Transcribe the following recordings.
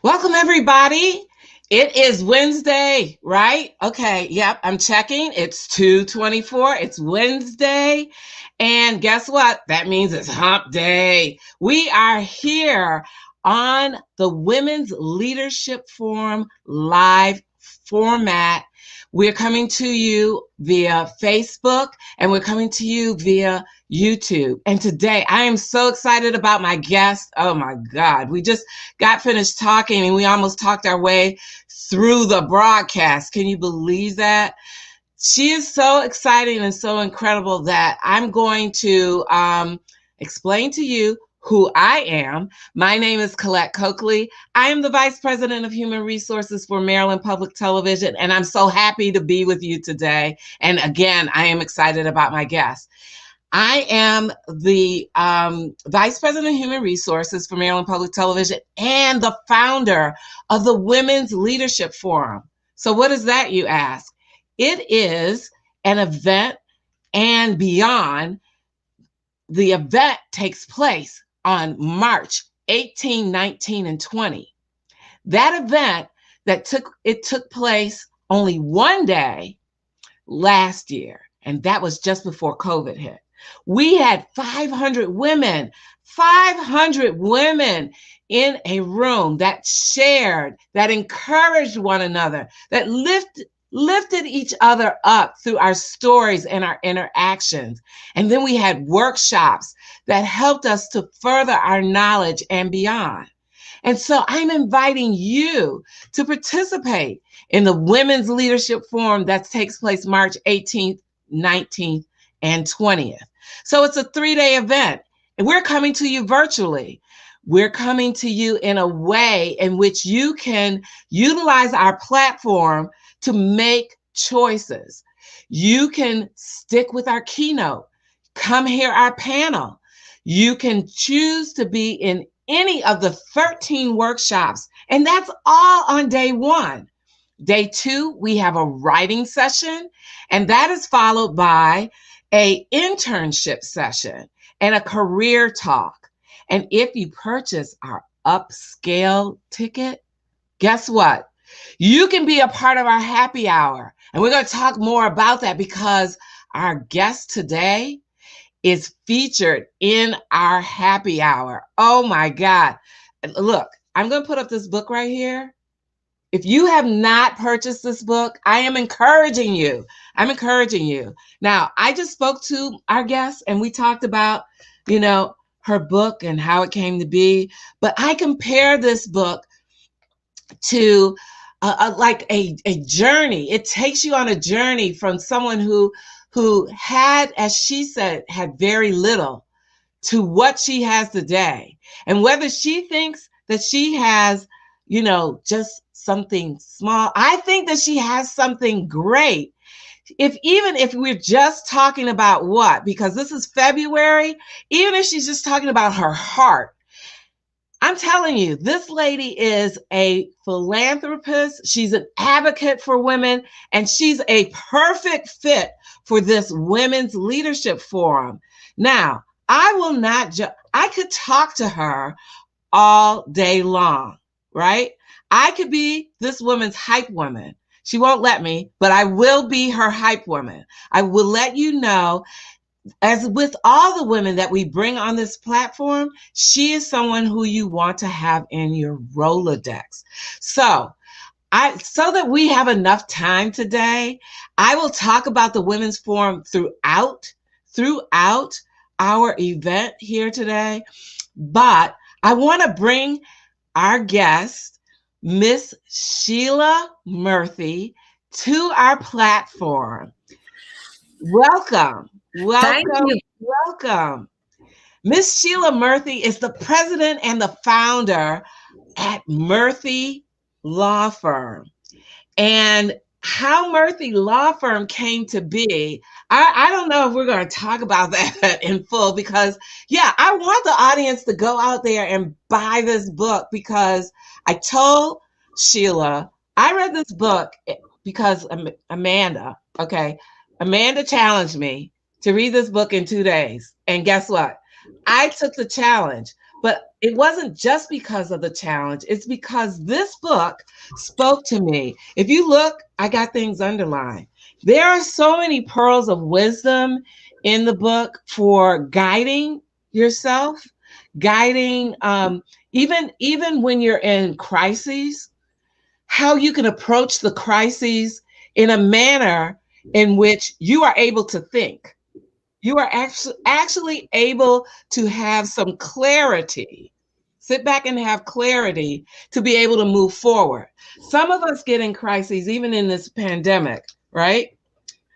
Welcome, everybody. It is Wednesday, right? Okay, yep, I'm checking. It's 2:24. It's Wednesday. And guess what? That means it's hump day. We are here on the Women's Leadership Forum live format. We're coming to you via Facebook and we're coming to you via YouTube. And today I am so excited about my guest. Oh my God. We just got finished talking and we almost talked our way through the broadcast. Can you believe that? She is so exciting and so incredible that I'm going to explain to you who I am. My name is Colette Coakley. I am the Vice President of Human Resources for Maryland Public Television, and I'm so happy to be with you today. And again, I am excited about my guest. I am the Vice President of Human Resources for Maryland Public Television and the founder of the Women's Leadership Forum. So what is that, you ask? It is an event and beyond. The event takes place on March 18, 19, and 20. That event took place only one day last year, and that was just before COVID hit. We had 500 women in a room that shared, that encouraged one another, that lifted each other up through our stories and our interactions. And then we had workshops that helped us to further our knowledge and beyond. And so I'm inviting you to participate in the Women's Leadership Forum that takes place March 18th, 19th, and 20th. So it's a 3-day event, and we're coming to you virtually. We're coming to you in a way in which you can utilize our platform to make choices. You can stick with our keynote, come hear our panel. You can choose to be in any of the 13 workshops, and that's all on day one. Day two, we have a writing session, and that is followed by an internship session and a career talk. And if you purchase our upscale ticket, guess what? You can be a part of our happy hour. And we're going to talk more about that because our guest today is featured in our happy hour. Oh my God. Look, I'm going to put up this book right here. If you have not purchased this book, I am encouraging you. I'm encouraging you. Now, I just spoke to our guest and we talked about, her book and how it came to be. But I compare this book to like a journey. It takes you on a journey from someone who had, as she said, had very little to what she has today. And whether she thinks that she has, just something small, I think that she has something great. Even if we're just talking about what, because this is February, even if she's just talking about her heart, I'm telling you, this lady is a philanthropist. She's an advocate for women, and she's a perfect fit for this Women's Leadership Forum. Now, I could talk to her all day long, right? I could be this woman's hype woman. She won't let me, but I will be her hype woman. I will let you know, as with all the women that we bring on this platform, she is someone who you want to have in your Rolodex. So that we have enough time today, I will talk about the Women's Forum throughout our event here today. But I want to bring our guest, Miss Sheela Murthy, to our platform. Welcome. Welcome. Miss Sheela Murthy is the president and the founder at Murthy Law Firm. And how Murthy Law Firm came to be, I don't know if we're going to talk about that in full because, I want the audience to go out there and buy this book because I told Sheela, I read this book because Amanda challenged me to read this book in 2 days. And guess what? I took the challenge. But it wasn't just because of the challenge. It's because this book spoke to me. If you look, I got things underlined. There are so many pearls of wisdom in the book for guiding yourself, guiding even when you're in crises, how you can approach the crises in a manner in which you are able to think. You are actually able to have some clarity. Sit back and have clarity to be able to move forward. Some of us get in crises, even in this pandemic, right?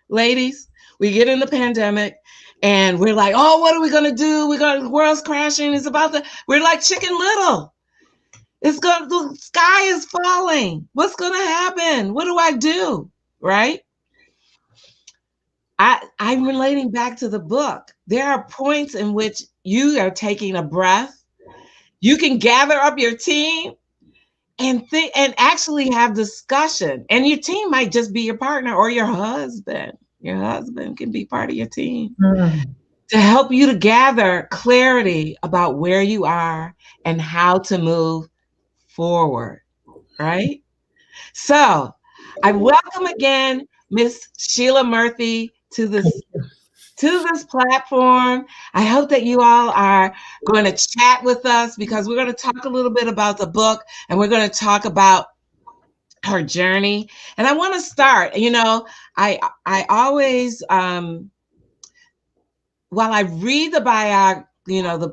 Ladies, we get in the pandemic and we're like, oh, what are we going to do? The world's crashing. We're like Chicken Little. The sky is falling. What's going to happen? What do I do? Right? I'm relating back to the book. There are points in which you are taking a breath. You can gather up your team and think and actually have discussion. And your team might just be your partner or your husband. Your husband can be part of your team to help you to gather clarity about where you are and how to move forward, right? So I welcome again Miss Sheela Murthy to this platform. I hope that you all are going to chat with us because we're going to talk a little bit about the book and we're going to talk about her journey. And I want to start, I always, while I read the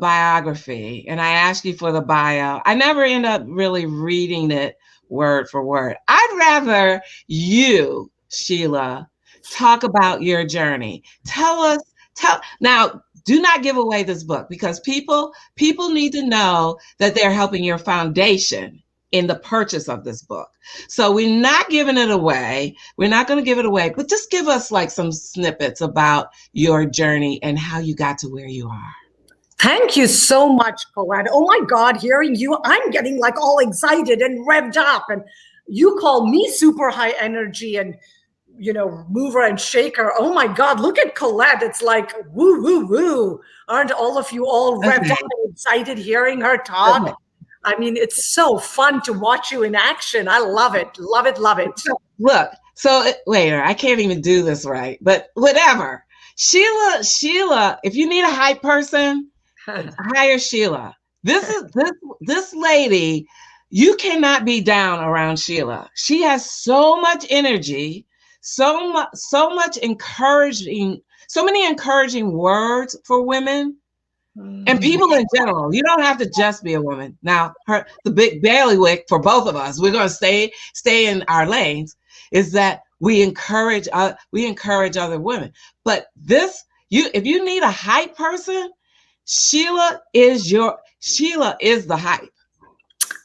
biography and I ask you for the bio, I never end up really reading it word for word. I'd rather you, Sheela, talk about your journey. Now, do not give away this book because people need to know that they're helping your foundation in the purchase of this book. So we're not giving it away. We're not going to give it away, but just give us like some snippets about your journey and how you got to where you are. Thank you so much, Colette. Oh my God, hearing you, I'm getting like all excited and revved up. And you call me super high energy and, mover and shaker. Oh my God, look at Colette. It's like, woo, woo, woo. Aren't all of you all revved up and excited hearing her talk? I mean, it's so fun to watch you in action. I love it. Love it. Love it. Look, wait, I can't even do this right, but whatever. Sheela, if you need a hype person, hire Sheela. This lady, you cannot be down around Sheela. She has so much energy, so much encouraging, so many encouraging words for women and people in general. You don't have to just be a woman. Now, the big bailiwick for both of us, we're going to stay in our lanes, is that we encourage other women. But if you need a hype person, Sheela is the hype.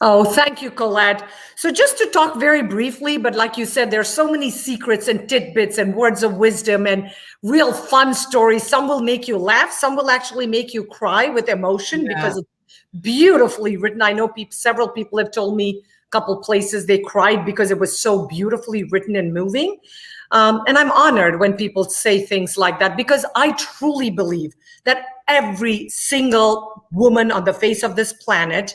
Oh, thank you, Colette. So just to talk very briefly, but like you said, there's so many secrets and tidbits and words of wisdom and real fun stories. Some will make you laugh. Some will actually make you cry with emotion because it's beautifully written. I know several people have told me a couple places they cried because it was so beautifully written and moving. And I'm honored when people say things like that because I truly believe that every single woman on the face of this planet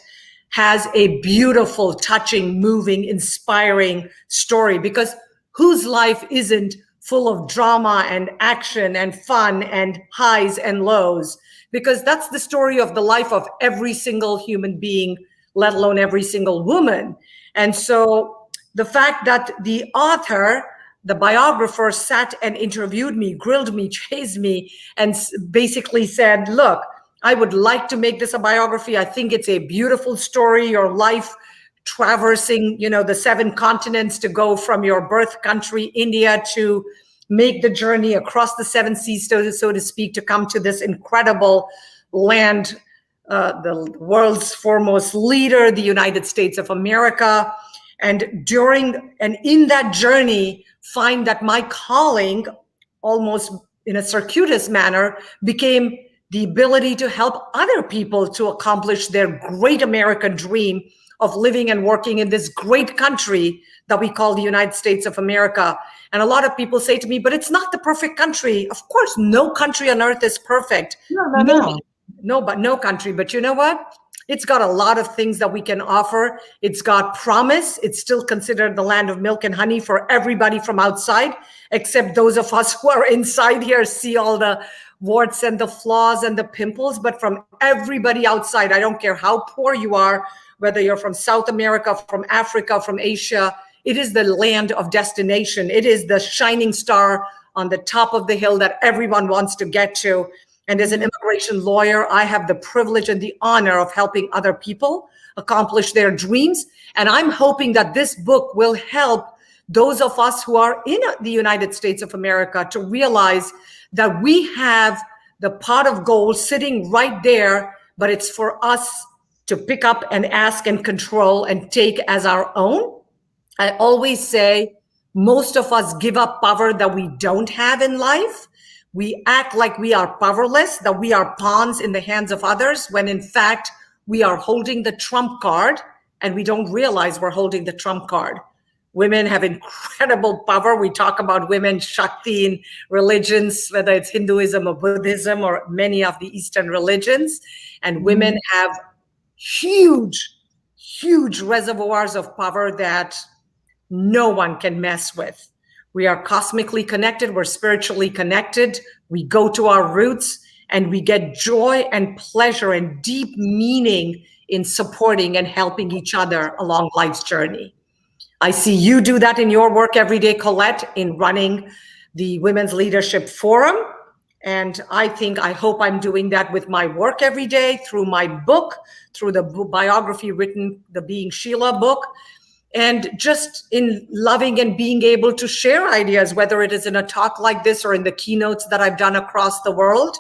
has a beautiful, touching, moving, inspiring story, because whose life isn't full of drama and action and fun and highs and lows? Because that's the story of the life of every single human being, let alone every single woman. And so the fact that the author, the biographer, sat and interviewed me, grilled me, chased me, and basically said, look, I would like to make this a biography. I think it's a beautiful story, your life traversing, the 7 continents to go from your birth country, India, to make the journey across the 7 seas, so to speak, to come to this incredible land, the world's foremost leader, the United States of America. And in that journey, find that my calling, almost in a circuitous manner, became the ability to help other people to accomplish their great American dream of living and working in this great country that we call the United States of America. And a lot of people say to me, but it's not the perfect country. Of course, no country on earth is perfect. No. No country. But you know what? It's got a lot of things that we can offer. It's got promise. It's still considered the land of milk and honey for everybody from outside, except those of us who are inside here see all the warts and the flaws and the pimples. But from everybody outside, I don't care how poor you are, whether you're from South America, from Africa, from Asia, it is the land of destination. It is the shining star on the top of the hill that everyone wants to get to. And as an immigration lawyer, I have the privilege and the honor of helping other people accomplish their dreams. And I'm hoping that this book will help those of us who are in the United States of America to realize that we have the pot of gold sitting right there, but it's for us to pick up and ask and control and take as our own. I always say most of us give up power that we don't have in life. We act like we are powerless, that we are pawns in the hands of others, when in fact we are holding the trump card and we don't realize we're holding the trump card. Women have incredible power. We talk about women Shakti in religions, whether it's Hinduism or Buddhism or many of the Eastern religions. And women have huge, huge reservoirs of power that no one can mess with. We are cosmically connected. We're spiritually connected. We go to our roots and we get joy and pleasure and deep meaning in supporting and helping each other along life's journey. I see you do that in your work every day, Colette, in running the Women's Leadership Forum. And I hope I'm doing that with my work every day, through my book, through the biography written, the Being Sheela book, and just in loving and being able to share ideas, whether it is in a talk like this or in the keynotes that I've done across the world,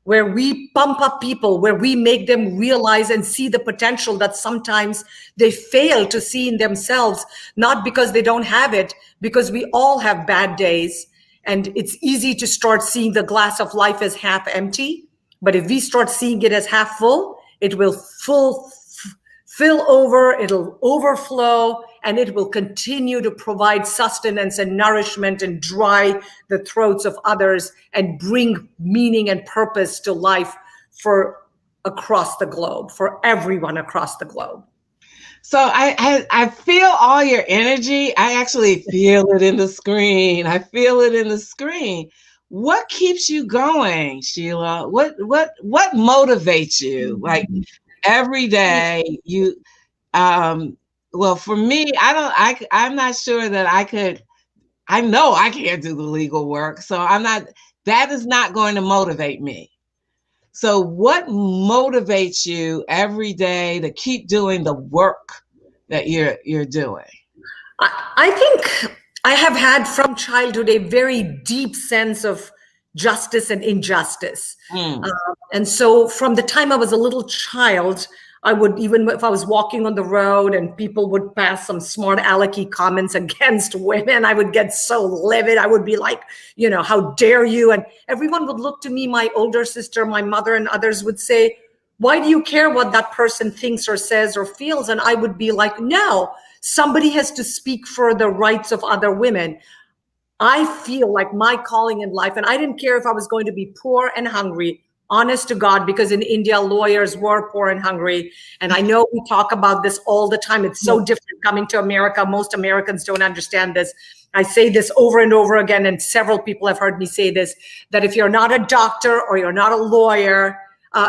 where we pump up people, where we make them realize and see the potential that sometimes they fail to see in themselves, not because they don't have it, because we all have bad days. And it's easy to start seeing the glass of life as half empty. But if we start seeing it as half full, it will fill over, it'll overflow, and it will continue to provide sustenance and nourishment and dry the throats of others and bring meaning and purpose to life for across the globe, for everyone across the globe. So I feel all your energy. I actually feel it in the screen. I feel it in the screen. What keeps you going, Sheela? What motivates you? Like every day you well, for me, I'm not sure that I could. I know I can't do the legal work, so that is not going to motivate me. So what motivates you every day to keep doing the work that you're doing? I think I have had from childhood a very deep sense of justice and injustice. And so from the time I was a little child, I would, even if I was walking on the road and people would pass some smart alecky comments against women, I would get so livid. I would be like, how dare you? And everyone would look to me, my older sister, my mother, and others would say, why do you care what that person thinks or says or feels? And I would be like, no, somebody has to speak for the rights of other women. I feel like my calling in life, and I didn't care if I was going to be poor and hungry, honest to God, because in India, lawyers were poor and hungry. And I know we talk about this all the time. It's so different coming to America. Most Americans don't understand this. I say this over and over again, and several people have heard me say this, that if you're not a doctor or you're not a lawyer,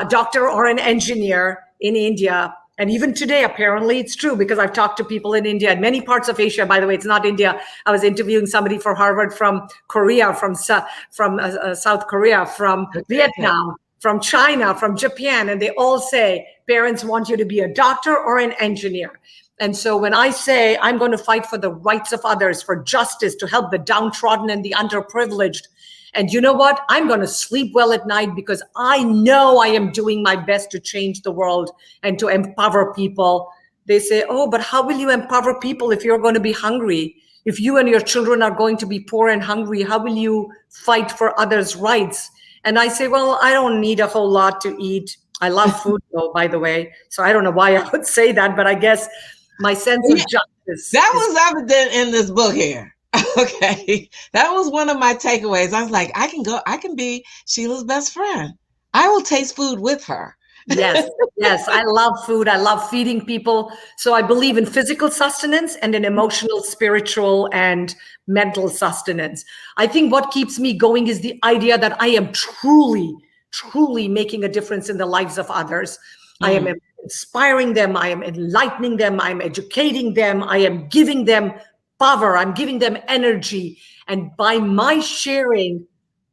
doctor or an engineer in India, and even today, apparently it's true, because I've talked to people in India and many parts of Asia. By the way, it's not India. I was interviewing somebody for Harvard from Korea, from South Korea, from Vietnam, from China, from Japan, and they all say parents want you to be a doctor or an engineer. And so when I say I'm going to fight for the rights of others, for justice, to help the downtrodden and the underprivileged, and you know what? I'm going to sleep well at night because I know I am doing my best to change the world and to empower people. They say, oh, but how will you empower people if you're going to be hungry? If you and your children are going to be poor and hungry, how will you fight for others' rights? And I say, well, I don't need a whole lot to eat. I love food, though, by the way. So I don't know why I would say that, but I guess my sense of justice. That was evident in this book here. Okay. That was one of my takeaways. I was like, I can be Sheila's best friend. I will taste food with her. Yes, yes. I love food. I love feeding people. So I believe in physical sustenance and in emotional, spiritual, and mental sustenance. I think what keeps me going is the idea that I am truly, truly making a difference in the lives of others. I am Mm, inspiring them. I am enlightening them. I am educating them. I am giving them power. I'm giving them energy. And by my sharing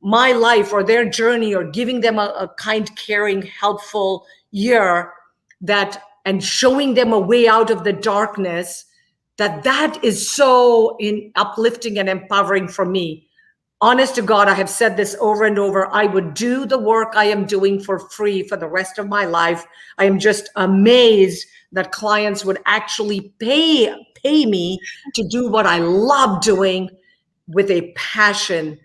my life or their journey or giving them a kind, caring, helpful year, that and showing them a way out of the darkness, that is so uplifting and empowering for me. Honest to God, I have said this over and over. I would do the work I am doing for free for the rest of my life. I am just amazed that clients would actually pay me to do what I love doing with a passion,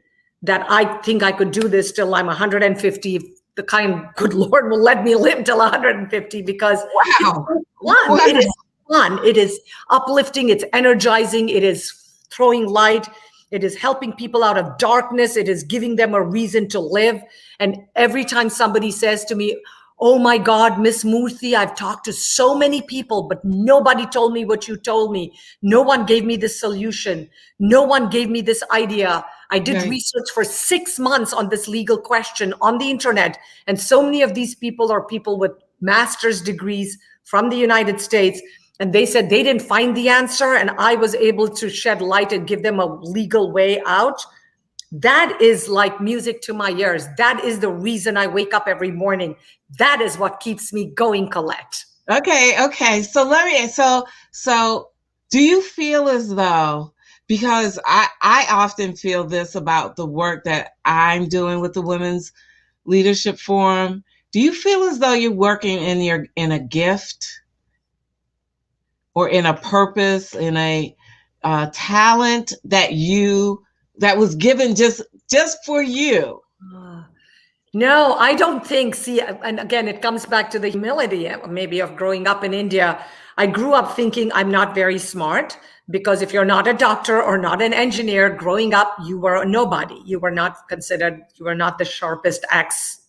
that I think I could do this till I'm 150. The kind good Lord will let me live till 150, because it's wow. so fun. Wow. It is fun. It is uplifting. It's energizing. It is throwing light. It is helping people out of darkness. It is giving them a reason to live. And every time somebody says to me, "Oh my God, Miss Murthy, I've talked to so many people, but nobody told me what you told me. No one gave me this solution. No one gave me this idea. I did Right. research for 6 months on this legal question on the internet." And so many of these people are people with master's degrees from the United States. And they said they didn't find the answer, and I was able to shed light and give them a legal way out. That is like music to my ears. That is the reason I wake up every morning. That is what keeps me going, Colette. Okay, okay. So do you feel as though, because I often feel this about the work that I'm doing with the Women's Leadership Forum, do you feel as though you're working in a gift or in a purpose, in a talent that was given just for you? No, I don't think. See, and again, it comes back to the humility, maybe of growing up in India. I grew up thinking I'm not very smart, because if you're not a doctor or not an engineer, growing up, you were a nobody. You were not considered, you were not the sharpest axe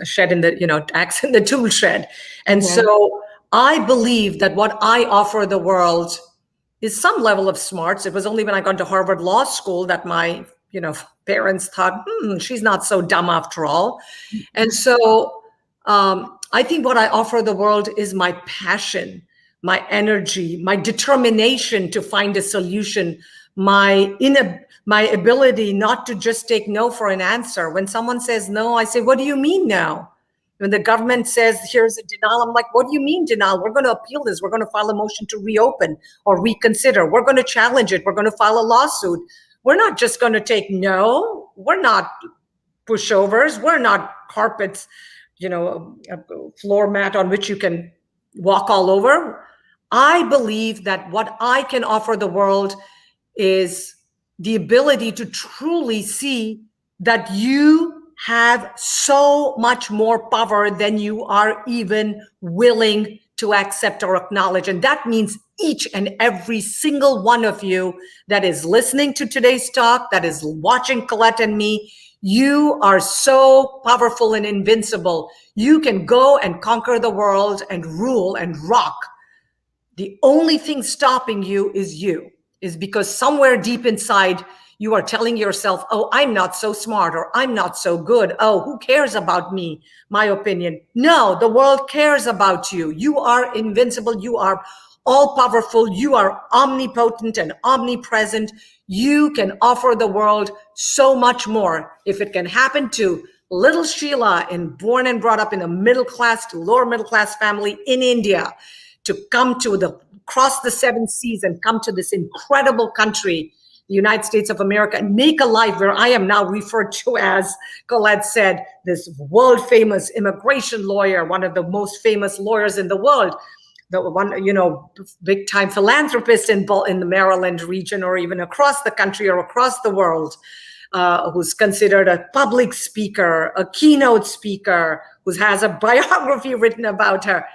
shed in the, axe in the tool shed. And Okay. so I believe that what I offer the world is some level of smarts. It was only when I got to Harvard Law School that my, parents thought, she's not so dumb after all. And so I think what I offer the world is my passion, my energy, my determination to find a solution, my ability not to just take no for an answer. When someone says no, I say, "What do you mean no?" When the government says, "Here's a denial," I'm like, "What do you mean denial? We're going to appeal this. We're going to file a motion to reopen or reconsider. We're going to challenge it. We're going to file a lawsuit. We're not just going to take no. We're not pushovers. We're not carpets, a floor mat on which you can walk all over." I believe that what I can offer the world is the ability to truly see that you have so much more power than you are even willing to accept or acknowledge. And that means each and every single one of you that is listening to today's talk, that is watching Colette and me, you are so powerful and invincible. You can go and conquer the world and rule and rock. The only thing stopping you is because somewhere deep inside, you are telling yourself, "Oh, I'm not so smart," or "I'm not so good. Oh, who cares about me, my opinion?" No, the world cares about you. You are invincible. You are all powerful. You are omnipotent and omnipresent. You can offer the world so much more. If it can happen to little Sheela, and born and brought up in a middle class to lower middle class family in India, to come to cross the 7 seas and come to this incredible country, the United States of America, and make a life where I am now referred to as, Colette said, this world famous immigration lawyer, one of the most famous lawyers in the world, the one, big time philanthropist in the Maryland region, or even across the country or across the world, who's considered a public speaker, a keynote speaker, who has a biography written about her.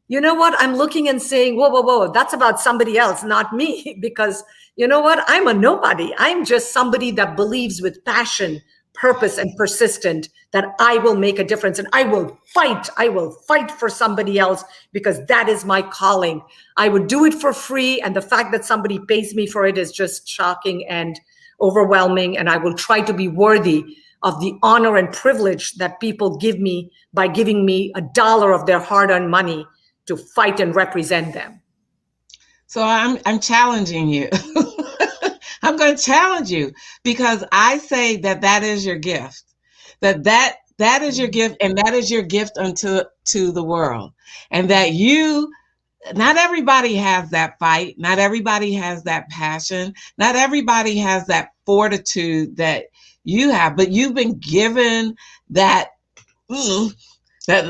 You know what? I'm looking and saying, whoa, whoa, whoa, that's about somebody else, not me. Because you know what? I'm a nobody. I'm just somebody that believes with passion, purpose and persistent that I will make a difference and I will fight for somebody else because that is my calling. I would do it for free, and the fact that somebody pays me for it is just shocking and overwhelming, and I will try to be worthy of the honor and privilege that people give me by giving me $1 of their hard-earned money to fight and represent them. So I'm challenging you. I'm going to challenge you because I say that is your gift. That is your gift, and that is your gift unto to the world. And that not everybody has that fight, not everybody has that passion, not everybody has that fortitude that you have, but you've been given that whatever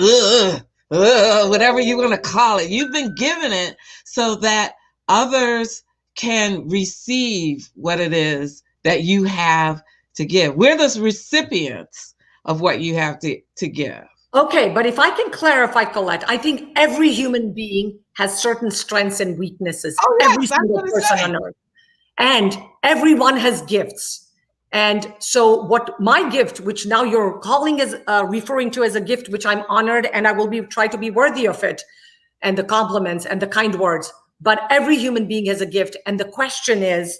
you want to call it. You've been given it so that others can receive what it is that you have to give. We're the recipients of what you have to give. Okay, but if I can clarify, Colette, I think every human being has certain strengths and weaknesses. Oh, yes, every single person on earth. And everyone has gifts. And so what my gift, which now you're calling is referring to as a gift, which I'm honored, and I will try to be worthy of it, and the compliments and the kind words. But every human being has a gift. And the question is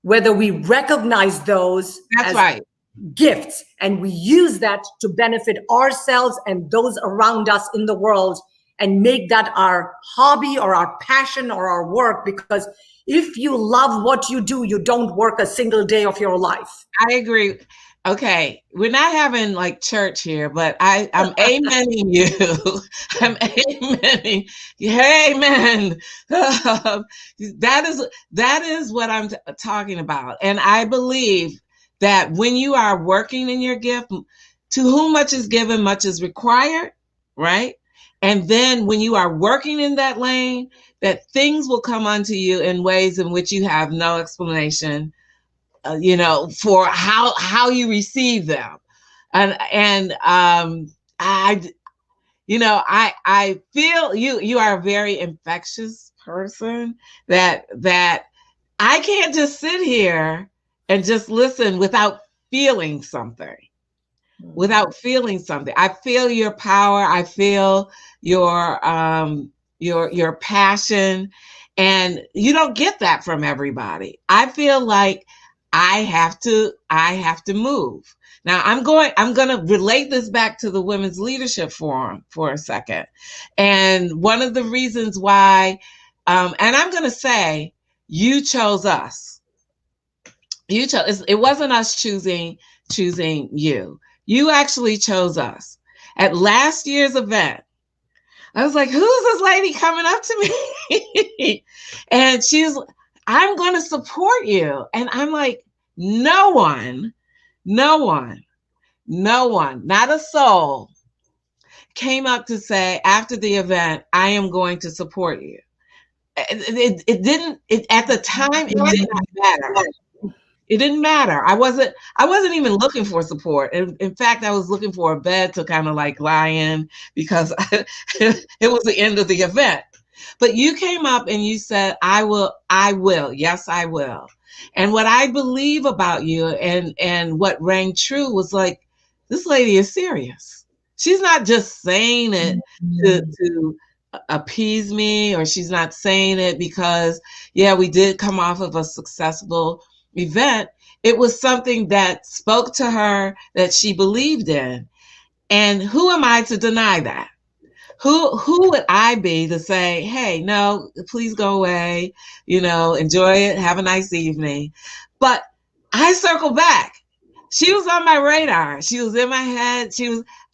whether we recognize those as gifts and we use that to benefit ourselves and those around us in the world and make that our hobby or our passion or our work. Because if you love what you do, you don't work a single day of your life. I agree. Okay, we're not having like church here, but I'm amening you. I'm amening. Amen. That is what I'm talking about. And I believe that when you are working in your gift, to whom much is given, much is required, right? And then when you are working in that lane, that things will come unto you in ways in which you have no explanation, for how you receive them. And I feel you are a very infectious person that I can't just sit here and just listen without feeling something. I feel your power. I feel your passion, and you don't get that from everybody. I feel like I have to move. Now I'm going to relate this back to the Women's Leadership Forum for a second. And one of the reasons why, and I'm going to say, you chose us. It wasn't us choosing you. You actually chose us. At last year's event, I was like, who's this lady coming up to me? And I'm going to support you. And I'm like, no one, not a soul came up to say after the event, I am going to support you. It didn't at the time, it did not matter. It didn't matter. I wasn't even looking for support. In fact, I was looking for a bed to kind of like lie in because it was the end of the event. But you came up and you said, I will. Yes, I will. And what I believe about you and what rang true was like, this lady is serious. She's not just saying it to appease me, or she's not saying it because, yeah, we did come off of a successful event. It was something that spoke to her, that she believed in. And who am I to deny that? Who would I be to say, hey, no, please go away, enjoy it, have a nice evening. But I circle back. She was on my radar. She was in my head.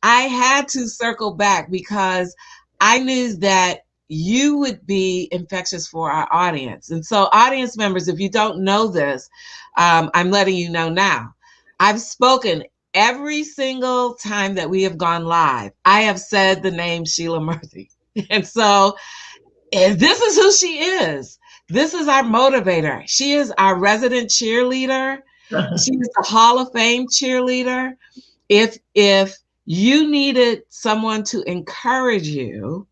I had to circle back because I knew that you would be infectious for our audience. And so audience members, if you don't know this, I'm letting you know now. I've spoken every single time that we have gone live. I have said the name Sheela Murthy. And so this is who she is. This is our motivator. She is our resident cheerleader. She is the Hall of Fame cheerleader. If you needed someone to encourage you,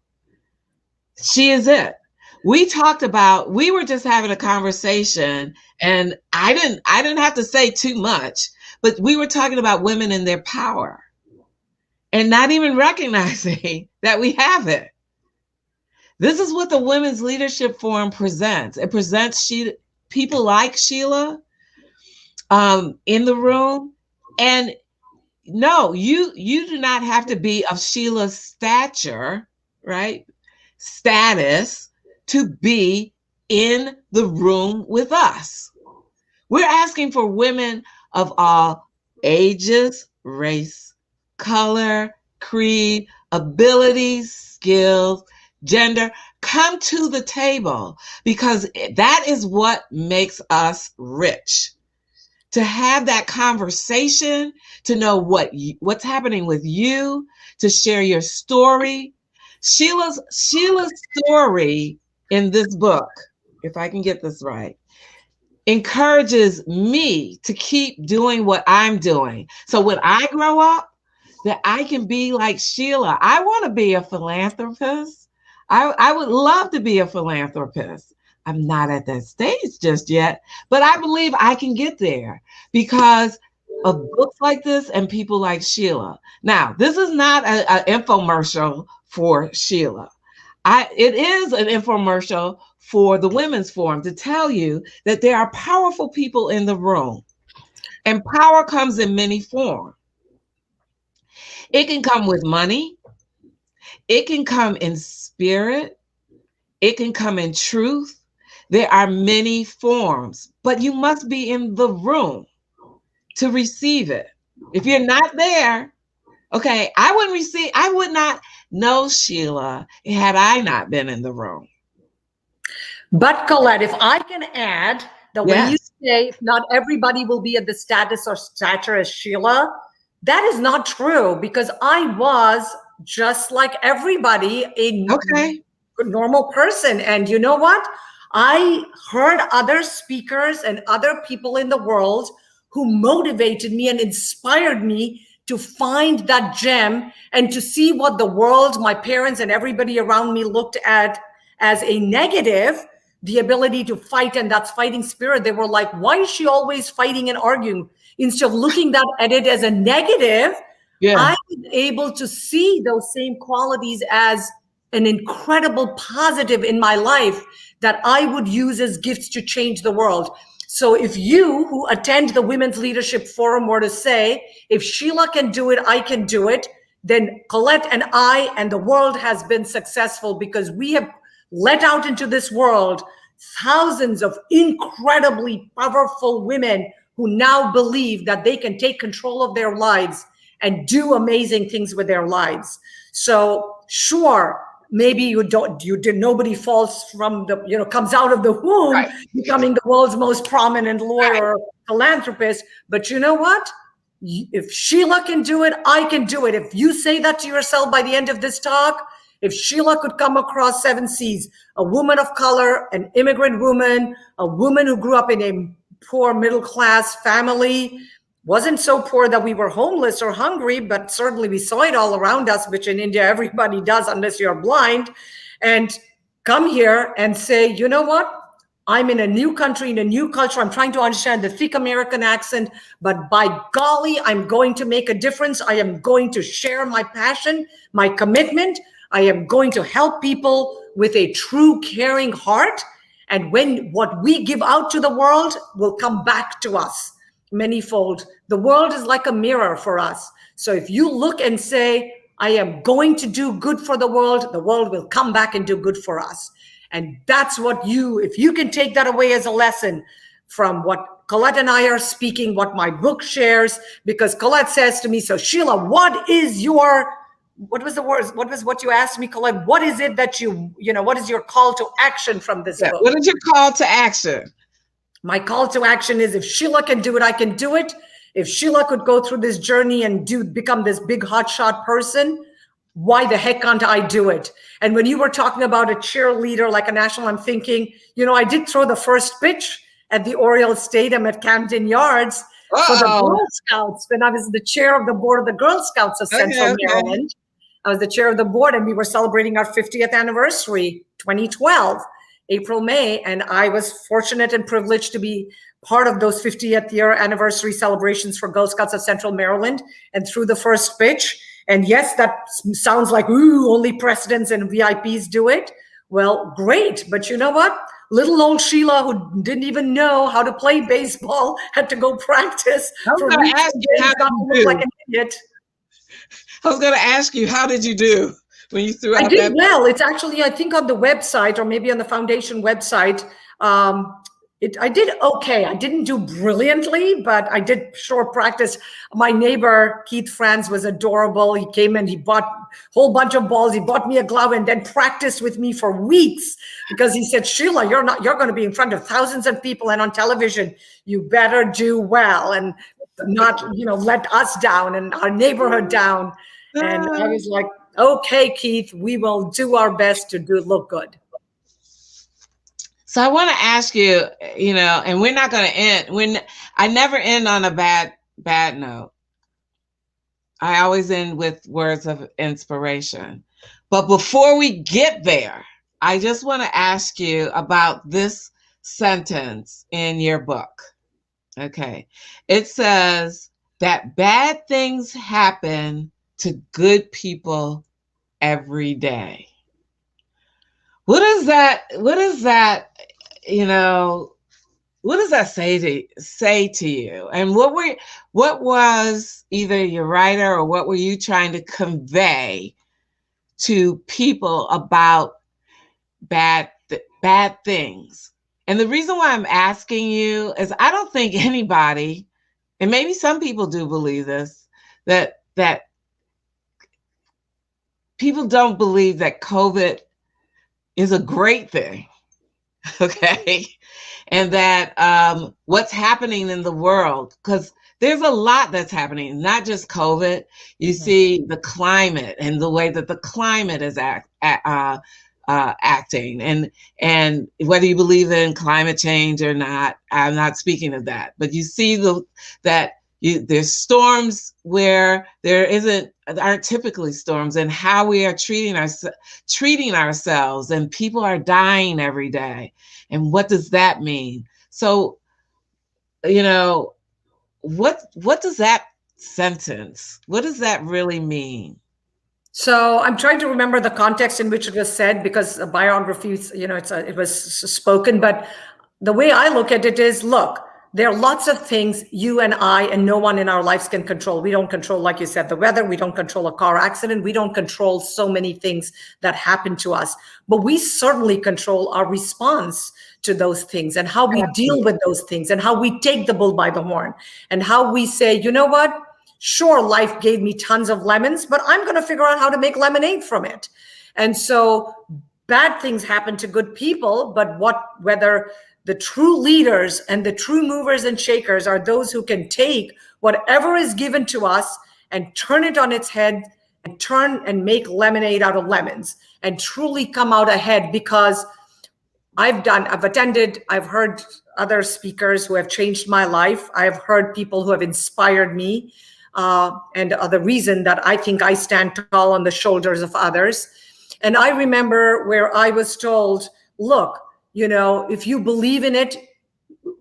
she is it. We were just having a conversation, and I didn't have to say too much, But we were talking about women and their power and not even recognizing that we have it. This is what the Women's Leadership Forum presents. It presents people like Sheela in the room. And no, you do not have to be of Sheila's stature, right? Status to be in the room with us. We're asking for women of all ages, race, color, creed, abilities, skills, gender. Come to the table, because that is what makes us rich. To have that conversation, to know what's happening with you, to share your story. Sheila's story in this book, if I can get this right, encourages me to keep doing what I'm doing. So when I grow up, that I can be like Sheela. I want to be a philanthropist. I would love to be a philanthropist. I'm not at that stage just yet, but I believe I can get there because of books like this and people like Sheela. Now, this is not an infomercial for Sheela. It is an infomercial for the Women's Forum to tell you that there are powerful people in the room, and power comes in many forms. It can come with money. It can come in spirit. It can come in truth. There are many forms, but you must be in the room to receive it. If you're not there, okay, I would not know Sheela had I not been in the room. But Colette, if I can add that when you Yes. say not everybody will be at the status or stature as Sheela, that is not true, because I was just like everybody, Okay. a normal person. And you know what? I heard other speakers and other people in the world who motivated me and inspired me to find that gem and to see what the world, my parents, and everybody around me looked at as a negative, the ability to fight, and that's fighting spirit. They were like, why is she always fighting and arguing? Instead of looking at it as a negative, Yeah. I was able to see those same qualities as an incredible positive in my life that I would use as gifts to change the world. So if you who attend the Women's Leadership Forum were to say, if Sheela can do it, I can do it, then Colette and I and the world has been successful, because we have let out into this world thousands of incredibly powerful women who now believe that they can take control of their lives and do amazing things with their lives. So sure, maybe nobody falls from the, comes out of the womb, right, becoming the world's most prominent lawyer, right, or philanthropist. But you know what? If Sheela can do it, I can do it. If you say that to yourself by the end of this talk, if Sheela could come across 7 seas, a woman of color, an immigrant woman, a woman who grew up in a poor middle-class family, wasn't so poor that we were homeless or hungry, but certainly we saw it all around us, which in India everybody does unless you're blind, and come here and say, you know what? I'm in a new country, in a new culture. I'm trying to understand the thick American accent, but by golly, I'm going to make a difference. I am going to share my passion, my commitment. I am going to help people with a true caring heart. And when what we give out to the world will come back to us manyfold. The world is like a mirror for us. So if you look and say, I am going to do good for the world will come back and do good for us. And that's what if you can take that away as a lesson from what Colette and I are speaking, what my book shares, because Colette says to me, so Sheela, what is your, what was the words? What was what you asked me, Colette? What is it that what is your call to action from this book? What is your call to action? My call to action is, if Sheela can do it, I can do it. If Sheela could go through this journey and become this big hotshot person, why the heck can't I do it? And when you were talking about a cheerleader like a national, I'm thinking, I did throw the first pitch at the Oriole Stadium at Camden Yards for the Girl Scouts when I was the chair of the board of the Girl Scouts of Central Maryland. I was the chair of the board, and we were celebrating our 50th anniversary, 2012. April, May, and I was fortunate and privileged to be part of those 50th year anniversary celebrations for Girl Scouts of Central Maryland and threw the first pitch. And yes, that sounds like, ooh, only presidents and VIPs do it. Well, great. But you know what? Little old Sheela, who didn't even know how to play baseball, had to go practice for weeks and days, not to look like an idiot. I was going to ask you, how did you do when you threw out I did well. It's actually, I think on the website or maybe on the foundation website, I did okay. I didn't do brilliantly, but I did short practice. My neighbor, Keith Franz, was adorable. He came and he bought a whole bunch of balls. He bought me a glove and then practiced with me for weeks because he said, Sheela, you're going to be in front of thousands of people and on television. You better do well and not, let us down and our neighborhood down. And I was like, okay, Keith, we will do our best to look good. So I want to ask you, and we're not going to end. I never end on a bad note. I always end with words of inspiration. But before we get there, I just want to ask you about this sentence in your book. Okay. It says that bad things happen to good people every day. What does that say to you? And what was either your writer or what were you trying to convey to people about bad things? And the reason why I'm asking you is I don't think anybody, and maybe some people do believe this, that people don't believe that COVID is a great thing, okay? And that what's happening in the world, because there's a lot that's happening, not just COVID. You see the climate and the way that the climate is acting, and whether you believe in climate change or not, I'm not speaking of that. But you see there's storms where there aren't typically storms, and how we are treating ourselves, and people are dying every day. And what does that mean? So, what does that sentence, what does that really mean? So I'm trying to remember the context in which it was said, because biographies, it was spoken. But the way I look at it is, look, there are lots of things you and I and no one in our lives can control. We don't control, like you said, the weather. We don't control a car accident. We don't control so many things that happen to us. But we certainly control our response to those things and how we deal with those things and how we take the bull by the horn and how we say, you know what? Sure, life gave me tons of lemons, but I'm going to figure out how to make lemonade from it. And so bad things happen to good people, but whether the true leaders and the true movers and shakers are those who can take whatever is given to us and turn it on its head and turn and make lemonade out of lemons and truly come out ahead. Because I've heard other speakers who have changed my life. I've heard people who have inspired me. And the reason that I think I stand tall on the shoulders of others. And I remember where I was told, look, if you believe in it,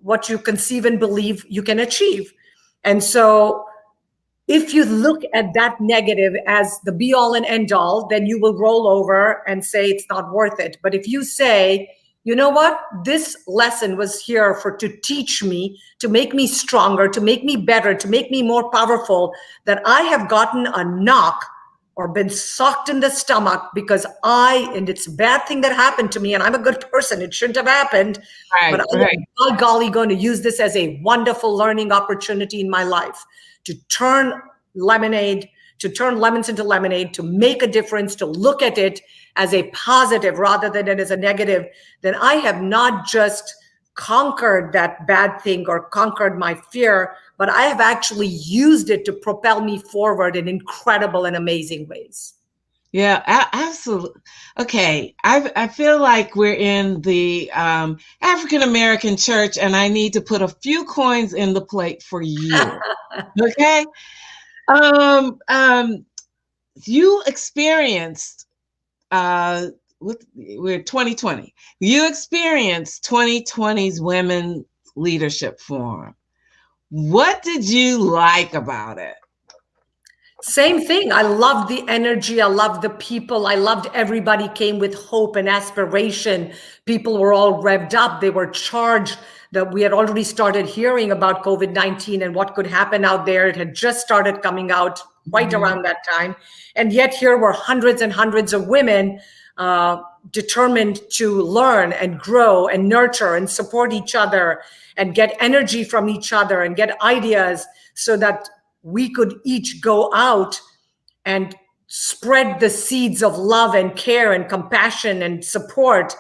what you conceive and believe, you can achieve. And so if you look at that negative as the be all and end all, then you will roll over and say it's not worth it. But if you say, you know what, this lesson was here to teach me, to make me stronger, to make me better, to make me more powerful, that I have gotten a knock or been socked in the stomach because and it's a bad thing that happened to me, and I'm a good person, it shouldn't have happened. But I'm, by golly, going to use this as a wonderful learning opportunity in my life to turn lemons into lemonade, to make a difference, to look at it as a positive rather than it as a negative. Then I have not just conquered that bad thing or conquered my fear, but I have actually used it to propel me forward in incredible and amazing ways. Yeah, absolutely. Okay, I feel like we're in the African American church, and I need to put a few coins in the plate for you. Okay, you experienced we're 2020. You experienced 2020's Leadership Forum. What did you like about it? Same thing. I loved the energy. I loved the people. I loved everybody came with hope and aspiration. People were all revved up. They were charged that we had already started hearing about COVID-19 and what could happen out there. It had just started coming out right around that time. And yet here were hundreds and hundreds of women determined to learn and grow and nurture and support each other and get energy from each other and get ideas so that we could each go out and spread the seeds of love and care and compassion and support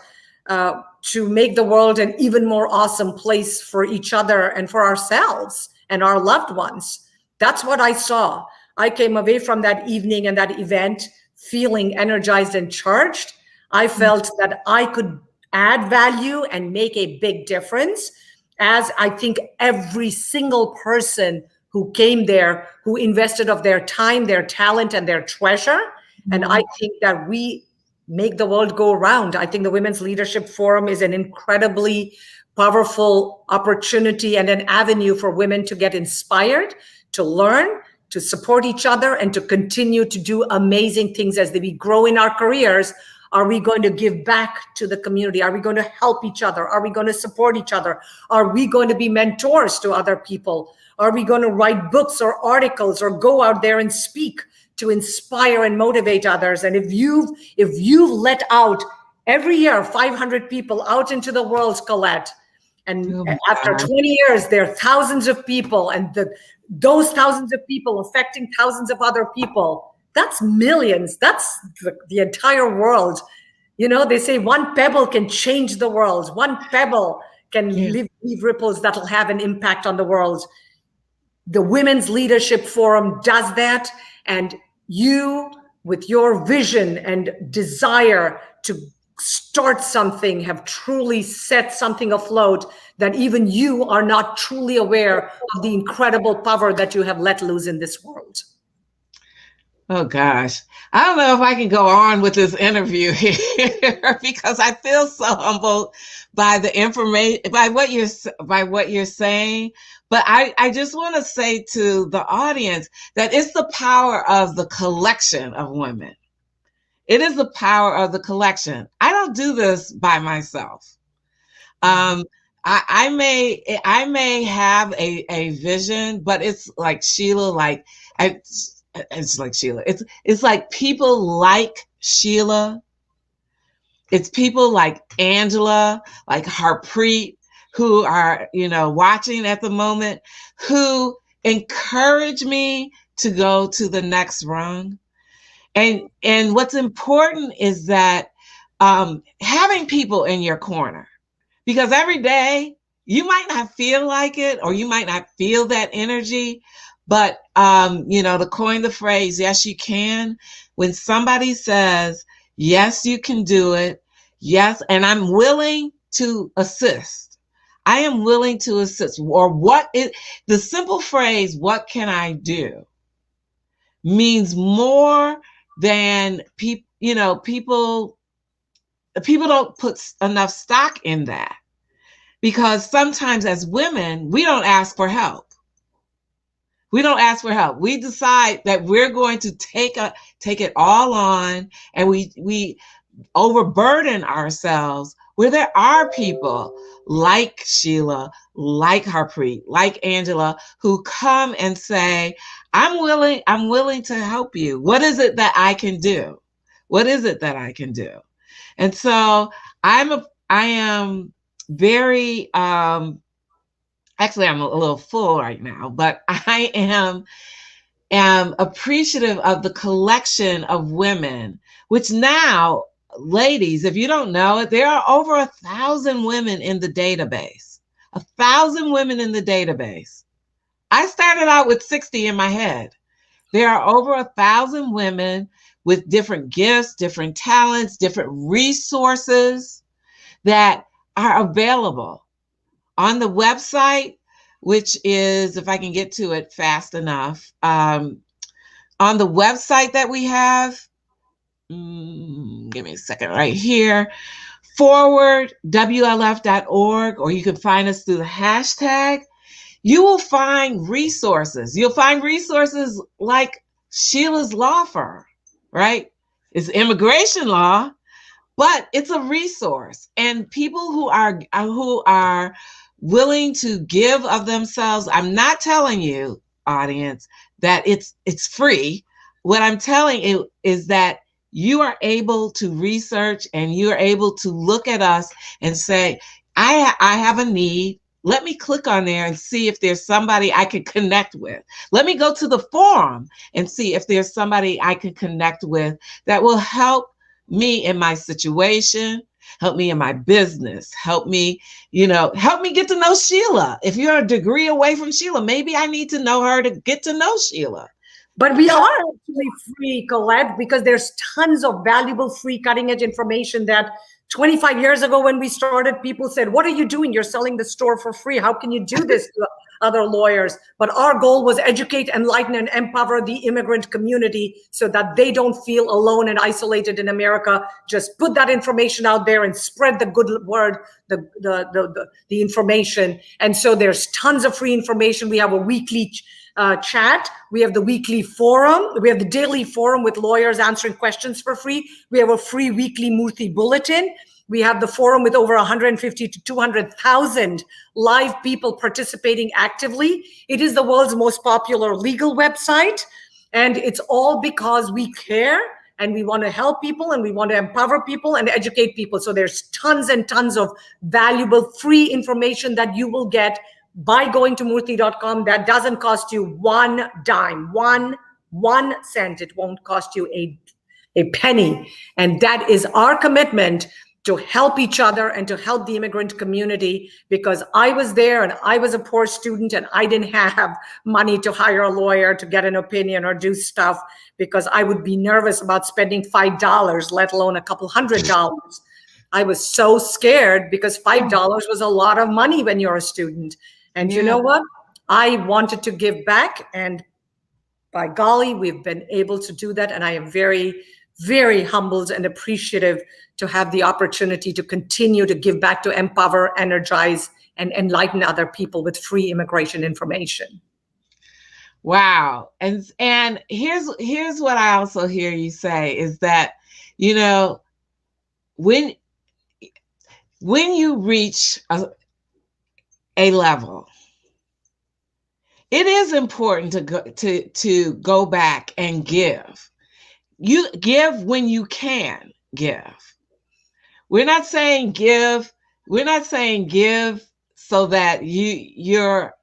to make the world an even more awesome place for each other and for ourselves and our loved ones. That's what I saw. I came away from that evening and that event feeling energized and charged. I felt that I could add value and make a big difference, as I think every single person who came there, who invested of their time, their talent, and their treasure. And I think that we make the world go around. I think the Women's Leadership Forum is an incredibly powerful opportunity and an avenue for women to get inspired, to learn, to support each other, and to continue to do amazing things as we grow in our careers. Are we going to give back to the community? Are we going to help each other? Are we going to support each other? Are we going to be mentors to other people? Are we going to write books or articles or go out there and speak to inspire and motivate others? And if you've let out every year 500 people out into the world, Colette, and after 20 years, there are thousands of people, and those thousands of people affecting thousands of other people, that's millions. That's the entire world. You know, they say one pebble can change the world. One pebble can leave ripples that'll have an impact on the world. The Women's Leadership Forum does that. And you, with your vision and desire to start something, have truly set something afloat that even you are not truly aware of the incredible power that you have let loose in this world. Oh gosh, I don't know if I can go on with this interview here because I feel so humbled by the information, by what you're saying. But I just want to say to the audience that it's the power of the collection of women. It is the power of the collection. I don't do this by myself. I may have a vision, but it's like Sheela, it's like Sheela. It's like people like Sheela. It's people like Angela, like Harpreet, who are, watching at the moment, who encourage me to go to the next rung. And what's important is that having people in your corner, because every day you might not feel like it, or you might not feel that energy. But, to coin the phrase, yes, you can. When somebody says, yes, you can do it. Yes. And I'm willing to assist. I am willing to assist. Or the simple phrase, what can I do, means more than people don't put enough stock in that, because sometimes as women, we don't ask for help. We don't ask for help. We decide that we're going to take it all on, and we overburden ourselves, where there are people like Sheela, like Harpreet, like Angela, who come and say, I'm willing to help you. What is it that I can do? What is it that I can do? And so I am very, actually, I'm a little full right now, but I am appreciative of the collection of women, which now, ladies, if you don't know it, there are over 1,000 women in the database. 1,000 women in the database. I started out with 60 in my head. There are over 1,000 women with different gifts, different talents, different resources that are available on the website, which is, if I can get to it fast enough, on the website that we have, give me a second right here, forward WLF.org, or you can find us through the hashtag, you will find resources. You'll find resources like Sheila's law firm, right? It's immigration law, but it's a resource. And people who are willing to give of themselves, I'm not telling you, audience, that it's free. What I'm telling you is that you are able to research and you're able to look at us and say, I have a need. Let me click on there and see if there's somebody I can connect with. Let me go to the forum and see if there's somebody I can connect with that will help me in my situation, help me in my business, help me get to know Sheela. If you're a degree away from Sheela, maybe I need to know her to get to know Sheela. But we are actually free, Colette, because there's tons of valuable free cutting edge information that 25 years ago when we started, people said, what are you doing? You're selling the store for free. How can you do this to other lawyers? But our goal was educate, enlighten, and empower the immigrant community so that they don't feel alone and isolated in America. Just put that information out there and spread the good word, the information. And so there's tons of free information. We have a weekly chat. We have the weekly forum. We have the daily forum with lawyers answering questions for free. We have a free weekly Murthy bulletin. We have the forum with over 150 to 200,000 live people participating actively. It is the world's most popular legal website. And it's all because we care and we want to help people and we want to empower people and educate people. So there's tons and tons of valuable free information that you will get by going to murthy.com. That doesn't cost you one dime, one cent. It won't cost you a penny. And that is our commitment to help each other and to help the immigrant community, because I was there and I was a poor student and I didn't have money to hire a lawyer to get an opinion or do stuff, because I would be nervous about spending $5, let alone a couple $100. I was so scared because $5 was a lot of money when you're a student. And you know what? I wanted to give back, and by golly, we've been able to do that. And I am very, very humbled and appreciative to have the opportunity to continue to give back, to empower, energize, and enlighten other people with free immigration information. Wow. And here's what I also hear you say is that, when you reach a level, it is important to go back and give. You give when you can give. We're not saying give so that you're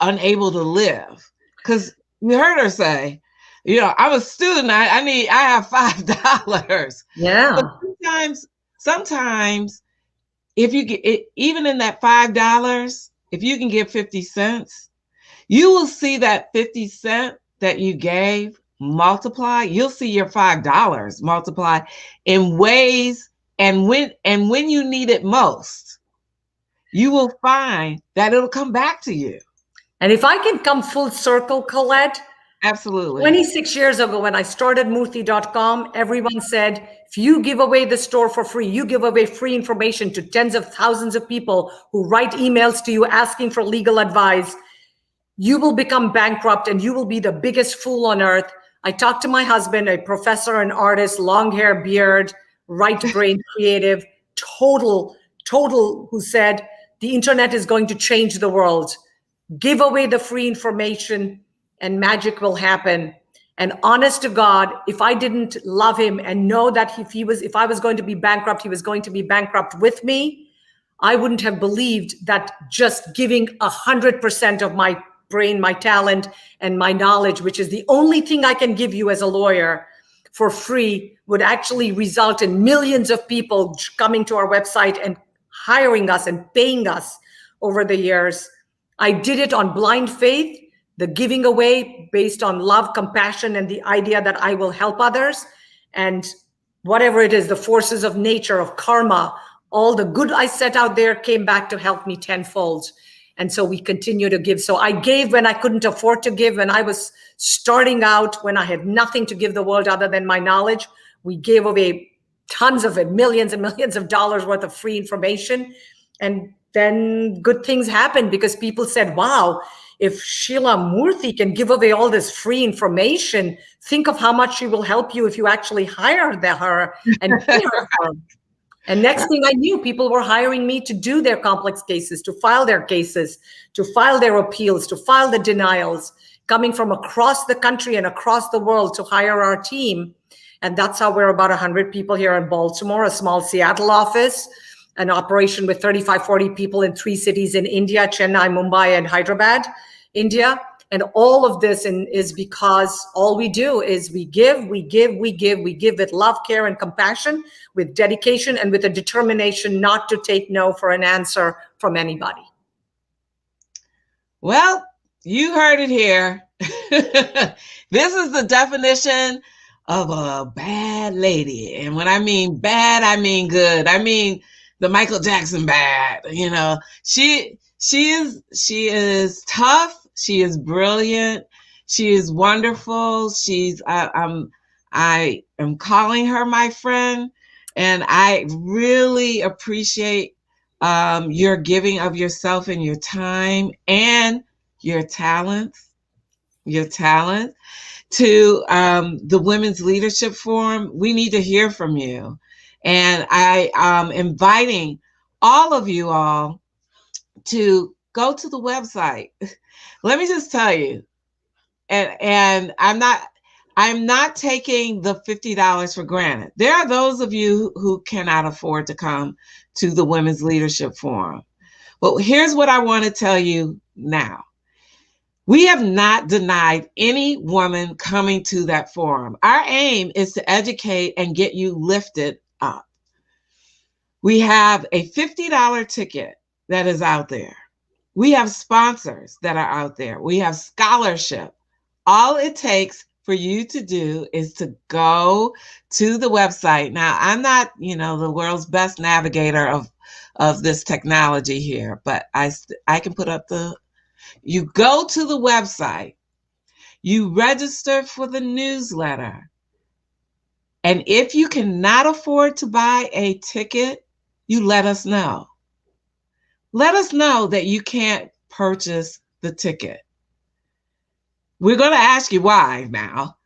unable to live. Because you heard her say, I'm a student, I have $5. Yeah. But sometimes if you get even in that $5, if you can give 50 cents, you will see that 50 cent that you gave multiply. You'll see your $5 multiply in ways, and when you need it most, you will find that it'll come back to you. And if I can come full circle, Colette. Absolutely. 26 years ago, when I started Murthy.com, everyone said, if you give away the store for free, you give away free information to tens of thousands of people who write emails to you asking for legal advice, you will become bankrupt and you will be the biggest fool on earth. I talked to my husband, a professor, an artist, long hair, beard, right brain, creative, total, who said, the internet is going to change the world. Give away the free information and magic will happen. And honest to God, if I didn't love him and know that if I was going to be bankrupt, he was going to be bankrupt with me, I wouldn't have believed that just giving 100% of my brain, my talent, and my knowledge, which is the only thing I can give you as a lawyer for free, would actually result in millions of people coming to our website and hiring us and paying us over the years. I did it on blind faith, the giving away based on love, compassion, and the idea that I will help others. And whatever it is, the forces of nature, of karma, all the good I set out there came back to help me tenfold. And so we continue to give. So I gave when I couldn't afford to give, when I was starting out, when I had nothing to give the world other than my knowledge. We gave away tons of it, millions and millions of dollars worth of free information. And then good things happened because people said, wow, if Sheela Murthy can give away all this free information, think of how much she will help you if you actually hire her and pay her. And next thing I knew, people were hiring me to do their complex cases, to file their cases, to file their appeals, to file the denials, coming from across the country and across the world to hire our team. And that's how we're about 100 people here in Baltimore, a small Seattle office, an operation with 35, 40 people in 3 cities in India, Chennai, Mumbai, and Hyderabad, India. And all of this is because all we do is we give with love, care, and compassion, with dedication, and with a determination not to take no for an answer from anybody. Well, you heard it here. This is the definition of a bad lady. And when I mean bad, I mean good. I mean the Michael Jackson bad. You know, she is tough. She is brilliant. She is wonderful. I am calling her my friend, and I really appreciate your giving of yourself and your time and your talent to the Women's Leadership Forum. We need to hear from you. And I am inviting all of you all to go to the website. Let me just tell you, and I'm not taking the $50 for granted. There are those of you who cannot afford to come to the Women's Leadership Forum. But here's what I want to tell you now. We have not denied any woman coming to that forum. Our aim is to educate and get you lifted up. We have a $50 ticket that is out there. We have sponsors that are out there. We have scholarship. All it takes for you to do is to go to the website. Now, I'm not, the world's best navigator of this technology here, but I can put up you go to the website, you register for the newsletter. And if you cannot afford to buy a ticket, you let us know. Let us know that you can't purchase the ticket. We're going to ask you why now.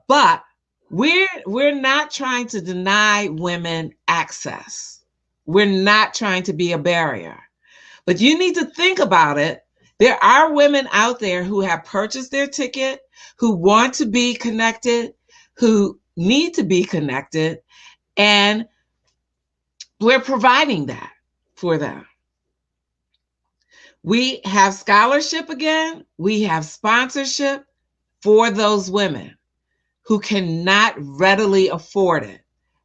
But we're not trying to deny women access. We're not trying to be a barrier. But you need to think about it. There are women out there who have purchased their ticket, who want to be connected, who need to be connected, and we're providing that for them. We have scholarship again. We have sponsorship for those women who cannot readily afford it.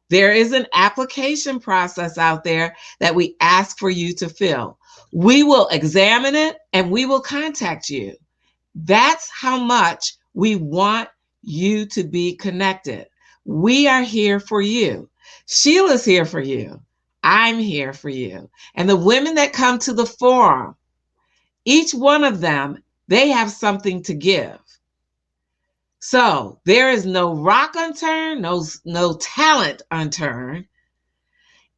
There is an application process out there that we ask for you to fill. We will examine it and we will contact you. That's how much we want you to be connected. We are here for you. Sheila's here for you. I'm here for you. And the women that come to the forum, each one of them, they have something to give. So there is no rock unturned, no talent unturned.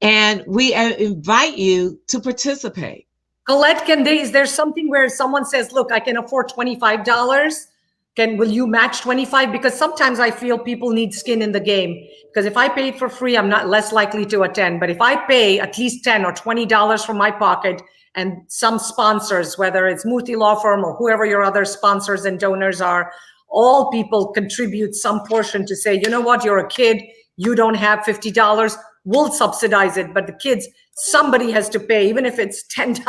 And we invite you to participate. Colette, is there something where someone says, look, I can afford $25. Will you match 25? Because sometimes I feel people need skin in the game. Because if I pay it for free, I'm not less likely to attend. But if I pay at least $10 or $20 from my pocket, and some sponsors, whether it's Murthy Law Firm or whoever your other sponsors and donors are, all people contribute some portion to say, you know what, you're a kid, you don't have $50, we'll subsidize it. But the kids, somebody has to pay, even if it's $10.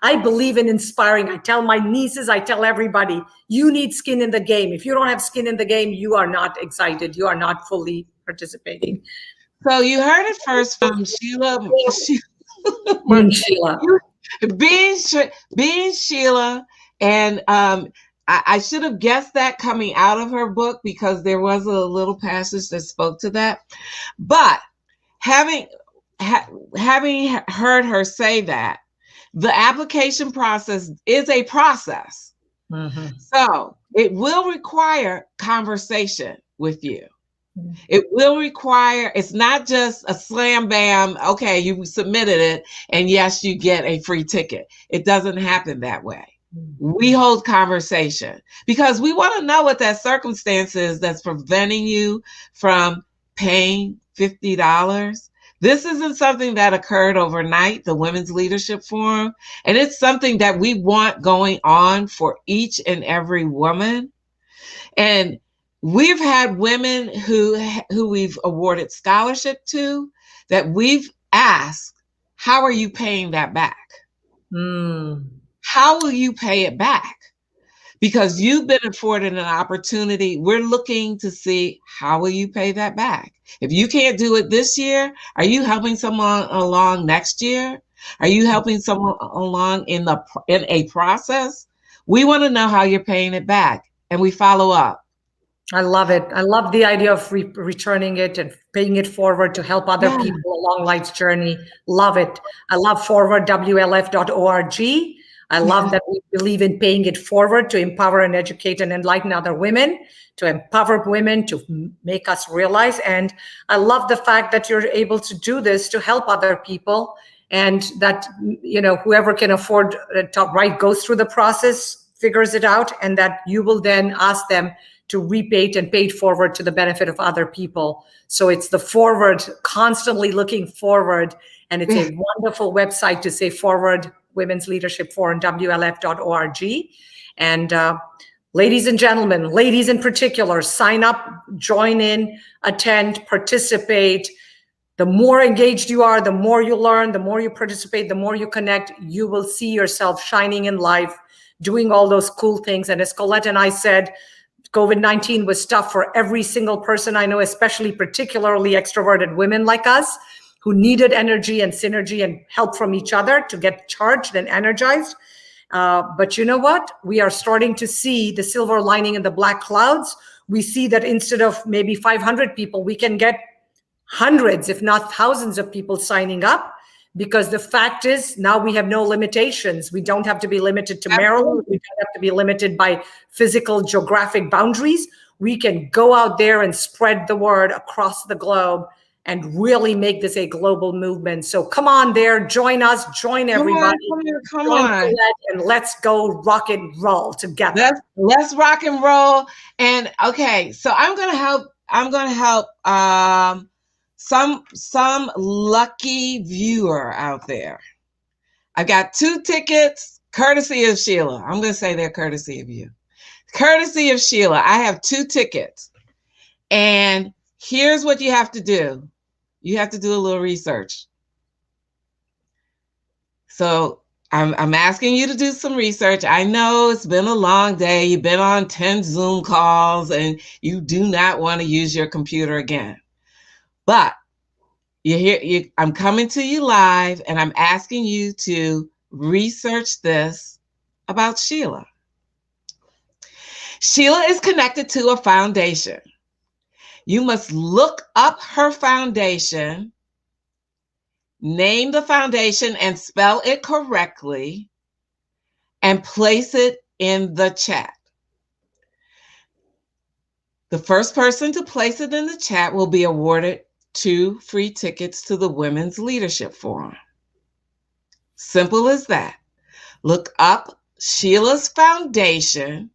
I believe in inspiring. I tell my nieces, I tell everybody, you need skin in the game. If you don't have skin in the game, you are not excited. You are not fully participating. So you heard it first from Sheela. Being Sheela, and I should have guessed that coming out of her book because there was a little passage that spoke to that. But having heard her say that, the application process is a process. Mm-hmm. So it will require conversation with you. It will require, it's not just a slam bam, okay, you submitted it, and yes, you get a free ticket. It doesn't happen that way. We hold conversation because we want to know what that circumstance is that's preventing you from paying $50. This isn't something that occurred overnight, the Women's Leadership Forum, and it's something that we want going on for each and every woman. And we've had women who we've awarded scholarship to that we've asked, how are you paying that back? How will you pay it back? Because you've been afforded an opportunity. We're looking to see, how will you pay that back? If you can't do it this year, are you helping someone along next year? Are you helping someone along in a process? We want to know how you're paying it back, and we follow up. I love it. I love the idea of returning it and paying it forward to help other people along life's journey. Love it. I love forwardwlf.org. I love that we believe in paying it forward to empower and educate and enlighten other women, to empower women, to make us realize. And I love the fact that you're able to do this to help other people, and that, you know, whoever can afford to write goes through the process, figures it out, and that you will then ask them to repay it and pay it forward to the benefit of other people. So it's the forward, constantly looking forward. And it's a wonderful website to say forward, Women's Leadership Forum, WLF.org. And ladies and gentlemen, ladies in particular, sign up, join in, attend, participate. The more engaged you are, the more you learn, the more you participate, the more you connect, you will see yourself shining in life, doing all those cool things. And as Colette and I said, COVID-19 was tough for every single person I know, especially particularly extroverted women like us who needed energy and synergy and help from each other to get charged and energized. But you know what? We are starting to see the silver lining in the black clouds. We see that instead of maybe 500 people, we can get hundreds, if not thousands of people signing up. Because the fact is, now we have no limitations. We don't have to be limited to Maryland. We don't have to be limited by physical geographic boundaries. We can go out there and spread the word across the globe and really make this a global movement. So come on there, join us, join everybody. Come on. And let's go rock and roll together. Let's rock and roll. And okay, so I'm gonna help some lucky viewer out there. I've got 2 tickets, courtesy of Sheela. I'm going to say they're courtesy of you. Courtesy of Sheela. I have 2 tickets. And here's what you have to do. You have to do a little research. So I'm asking you to do some research. I know it's been a long day. You've been on 10 Zoom calls and you do not want to use your computer again. But I'm coming to you live, and I'm asking you to research this about Sheela. Sheela is connected to a foundation. You must look up her foundation, name the foundation and spell it correctly, and place it in the chat. The first person to place it in the chat will be awarded 2 free tickets to the Women's Leadership Forum. Simple as that. Look up Sheela's foundation,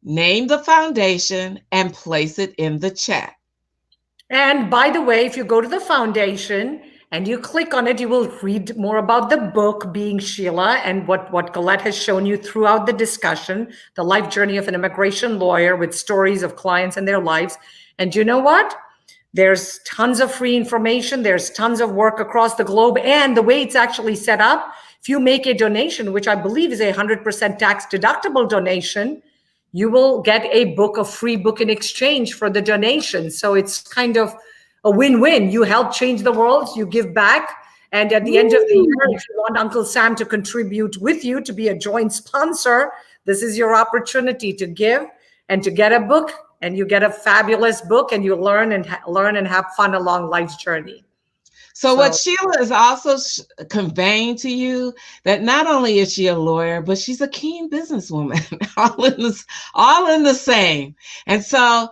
name the foundation, and place it in the chat. And by the way, if you go to the foundation and you click on it, you will read more about the book, Being Sheela, and what Colette has shown you throughout the discussion, the life journey of an immigration lawyer with stories of clients and their lives. And you know what? There's tons of free information. There's tons of work across the globe. And the way it's actually set up, if you make a donation, which I believe is a 100% tax deductible donation, you will get a free book in exchange for the donation. So it's kind of a win-win. You help change the world, you give back. And at the end of the year, if you want Uncle Sam to contribute with you to be a joint sponsor, this is your opportunity to give and to get a book. And you get a fabulous book, and you learn and have fun along life's journey. So what Sheela is also conveying to you, that not only is she a lawyer, but she's a keen businesswoman, all in the same. And so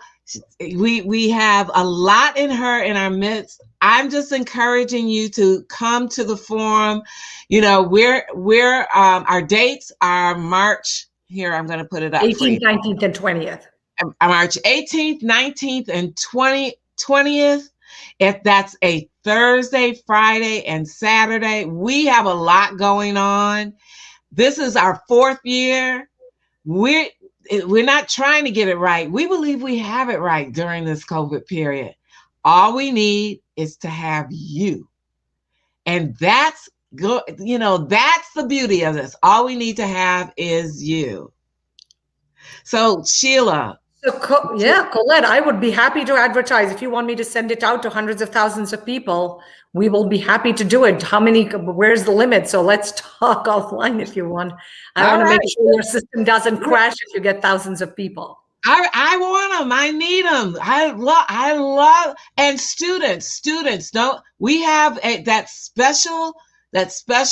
We have a lot in her in our midst. I'm just encouraging you to come to the forum. You know, we're our dates are March. Here, I'm going to put it up for you. 18th, 19th, and 20th. March 18th, 19th, and 20th. If that's a Thursday, Friday, and Saturday, we have a lot going on. This is our 4th year. We're not trying to get it right. We believe we have it right during this COVID period. All we need is to have you. And that's good. You know, that's the beauty of this. All we need to have is you. So, Sheela. So, Colette, I would be happy to advertise. If you want me to send it out to hundreds of thousands of people, we will be happy to do it. Where's the limit? So let's talk offline if you want. I want to make sure your system doesn't crash if you get thousands of people. I want them. I need them. I love, and students don't, we have that special Thursday,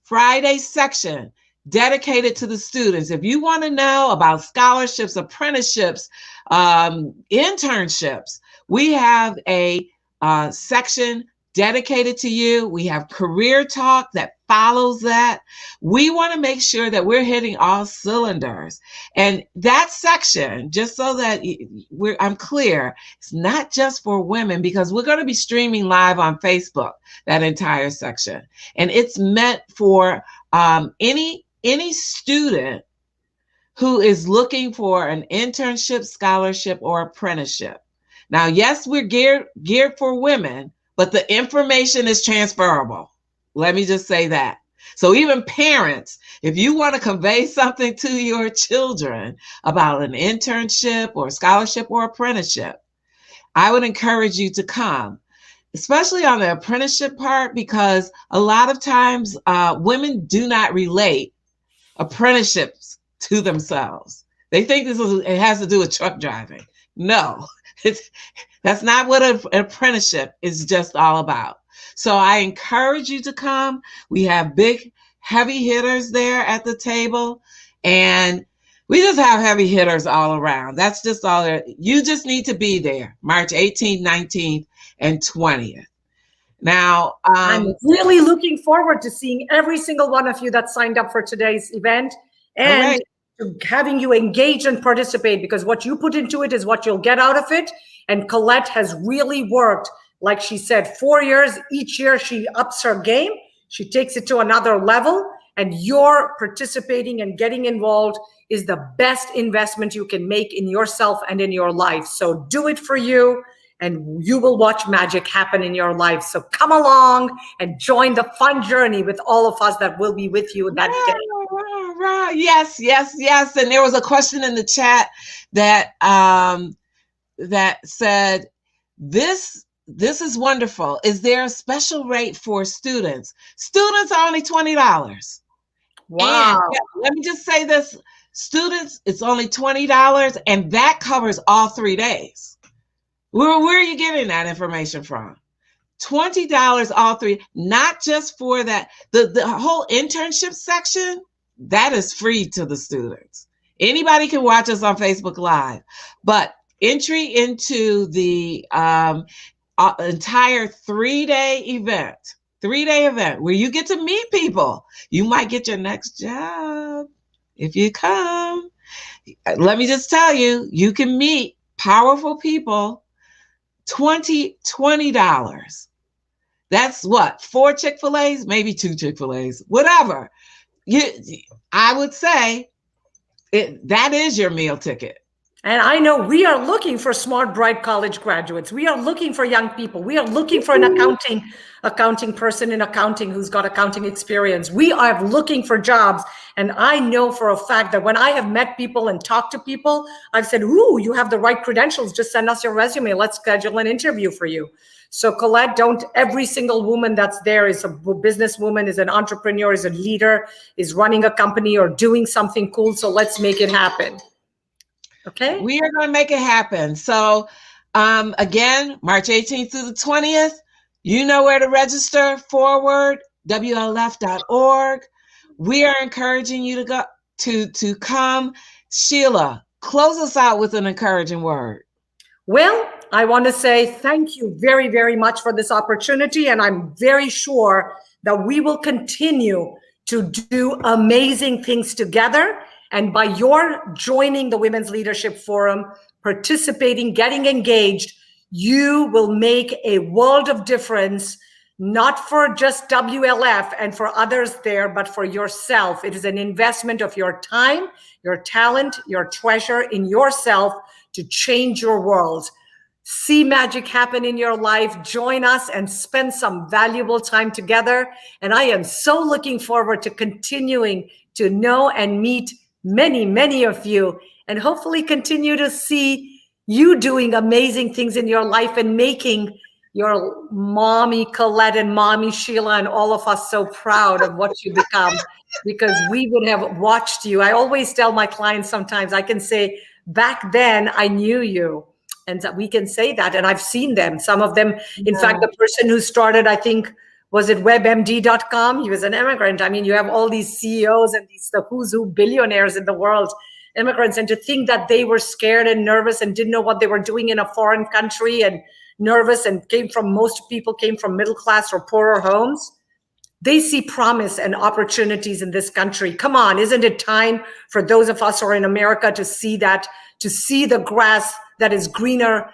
Friday section dedicated to the students. If you want to know about scholarships, apprenticeships, internships, we have a section dedicated to you. We have career talk that follows that. We want to make sure that we're hitting all cylinders. And that section, just so that I'm clear, it's not just for women, because we're going to be streaming live on Facebook, that entire section. And it's meant for any student who is looking for an internship, scholarship, or apprenticeship. Now, yes, we're geared for women, but the information is transferable. Let me just say that. So even parents, if you want to convey something to your children about an internship or scholarship or apprenticeship, I would encourage you to come, especially on the apprenticeship part, because a lot of times women do not relate apprenticeships to themselves. They think it has to do with truck driving. No, that's not what an apprenticeship is just all about. So I encourage you to come. We have big, heavy hitters there at the table, and we just have heavy hitters all around. That's just all there. You just need to be there, March 18th, 19th, and 20th. Now, I'm really looking forward to seeing every single one of you that signed up for today's event, and having you engage and participate, because what you put into it is what you'll get out of it. And Colette has really worked, like she said, 4 years. Each year she ups her game. She takes it to another level, and your participating and getting involved is the best investment you can make in yourself and in your life. So do it for you, and you will watch magic happen in your life. So come along and join the fun journey with all of us that will be with you that day. Yes. And there was a question in the chat that that said, this is wonderful. Is there a special rate for students? Students are only $20. Wow. And let me just say this. Students, it's only $20, and that covers all 3 days. Where are you getting that information from? $20 all 3, not just for that. The whole internship section, that is free to the students. Anybody can watch us on Facebook Live, but entry into the entire 3-day event where you get to meet people. You might get your next job if you come. Let me just tell you, you can meet powerful people. $20. That's what, 4 Chick-fil-A's, maybe 2 Chick-fil-A's, whatever. I would say that is your meal ticket. And I know we are looking for smart, bright college graduates. We are looking for young people. We are looking for an accounting person in accounting who's got accounting experience. We are looking for jobs. And I know for a fact that when I have met people and talked to people, I've said, ooh, you have the right credentials. Just send us your resume. Let's schedule an interview for you. So Colette, every single woman that's there is a businesswoman, is an entrepreneur, is a leader, is running a company or doing something cool. So let's make it happen. Okay. We are going to make it happen. So again, March 18th through the 20th, you know where to register, WLF.org. We are encouraging you to go to come. Sheela, close us out with an encouraging word. Well, I want to say thank you very, very much for this opportunity. And I'm very sure that we will continue to do amazing things together. And by your joining the Women's Leadership Forum, participating, getting engaged, you will make a world of difference, not for just WLF and for others there, but for yourself. It is an investment of your time, your talent, your treasure in yourself to change your world. See magic happen in your life. Join us and spend some valuable time together. And I am so looking forward to continuing to know and meet many, many of you, and hopefully continue to see you doing amazing things in your life and making your mommy Colette and mommy Sheela and all of us so proud of what you become, because we would have watched you. I always tell my clients sometimes, I can say, back then I knew you. And we can say that. And I've seen them. Some of them, in fact, the person who started, I think, was it webmd.com? He was an immigrant. I mean, you have all these CEOs and the who's who billionaires in the world, immigrants. And to think that they were scared and nervous and didn't know what they were doing in a foreign country and nervous and most people came from middle class or poorer homes. They see promise and opportunities in this country. Come on, isn't it time for those of us who are in America to see that, to see the grass that is greener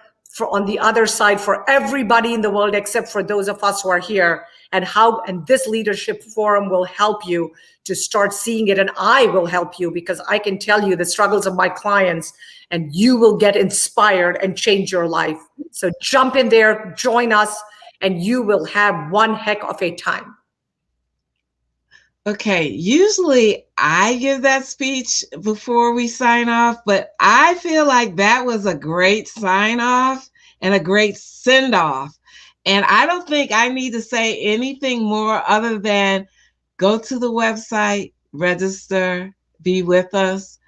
on the other side for everybody in the world except for those of us who are here, and this leadership forum will help you to start seeing it. And I will help you, because I can tell you the struggles of my clients, and you will get inspired and change your life. So jump in there, join us, and you will have one heck of a time. Okay, usually I give that speech before we sign off, but I feel like that was a great sign off and a great send off. And I don't think I need to say anything more other than go to the website, register, be with us.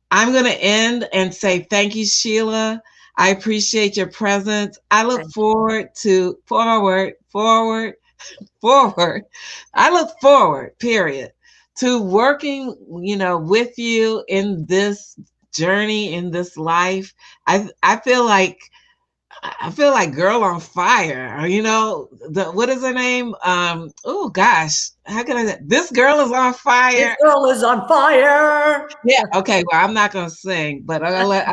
I'm going to end and say thank you, Sheela. I appreciate your presence. I look forward to forward. I look forward, period, to working, with you in this journey, in this life. I feel like girl on fire. What is her name? Oh gosh, how can I say? This girl is on fire. This girl is on fire. Yeah. Okay. Well, I'm not gonna sing, but I'll let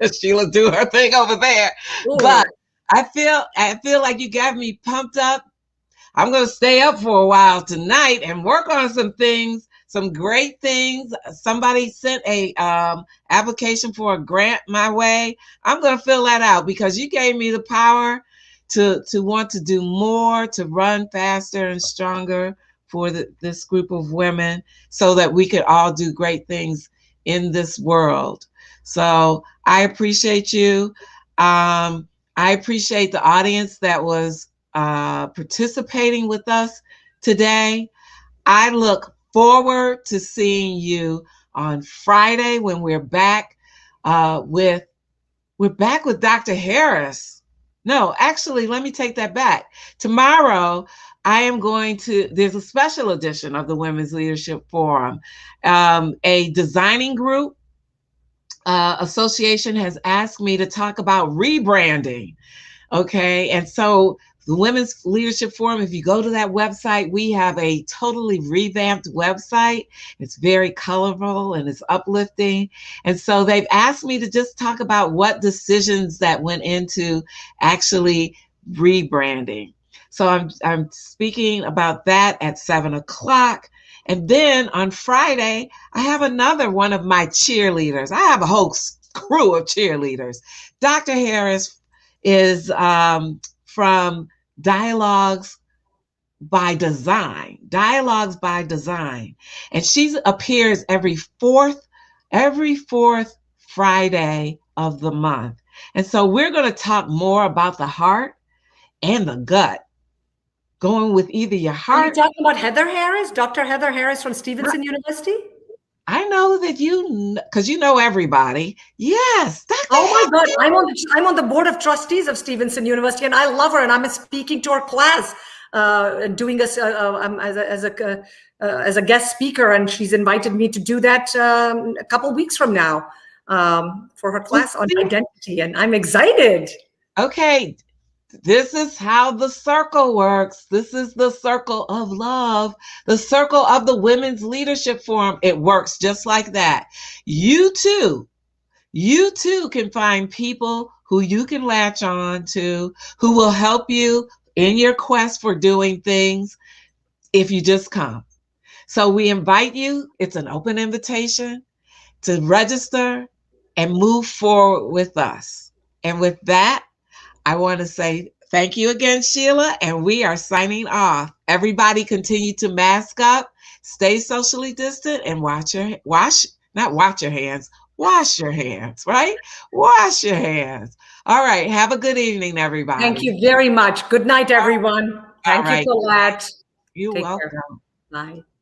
Sheela do her thing over there. Ooh. But I feel like you got me pumped up. I'm going to stay up for a while tonight and work on some things, some great things. Somebody sent a application for a grant my way. I'm going to fill that out, because you gave me the power to want to do more, to run faster and stronger for this group of women, so that we could all do great things in this world. So I appreciate you. I appreciate the audience that was participating with us today. I look forward to seeing you on Friday when we're back with Dr. Harris. No, actually, let me take that back. Tomorrow, there's a special edition of the Women's Leadership Forum. A designing group association has asked me to talk about rebranding. Okay, and so the Women's Leadership Forum, if you go to that website, we have a totally revamped website. It's very colorful and it's uplifting. And so they've asked me to just talk about what decisions that went into actually rebranding. So I'm speaking about that at 7:00. And then on Friday, I have another one of my cheerleaders. I have a whole crew of cheerleaders. Dr. Harris is from Dialogues by Design, and she appears every fourth Friday of the month. And so we're going to talk more about the heart and the gut, going with either your heart. Are you talking about Heather Harris, Dr. Heather Harris from Stevenson University? I know that because you know everybody. Yes. Oh my God. I'm on the board of trustees of Stevenson University, and I love her, and I'm speaking to her class doing us as a guest speaker, and she's invited me to do that a couple weeks from now for her class on identity, and I'm excited. Okay, this is how the circle works. This is the circle of love, the circle of the Women's Leadership Forum. It works just like that. You too can find people who you can latch on to, who will help you in your quest for doing things if you just come. So we invite you, it's an open invitation to register and move forward with us. And with that, I want to say thank you again, Sheela, and we are signing off. Everybody continue to mask up, stay socially distant, and wash your hands. Wash your hands, right? Wash your hands. All right. Have a good evening, everybody. Thank you very much. Good night, everyone. All Thank you, right. Colette. You're Take welcome. care. Bye.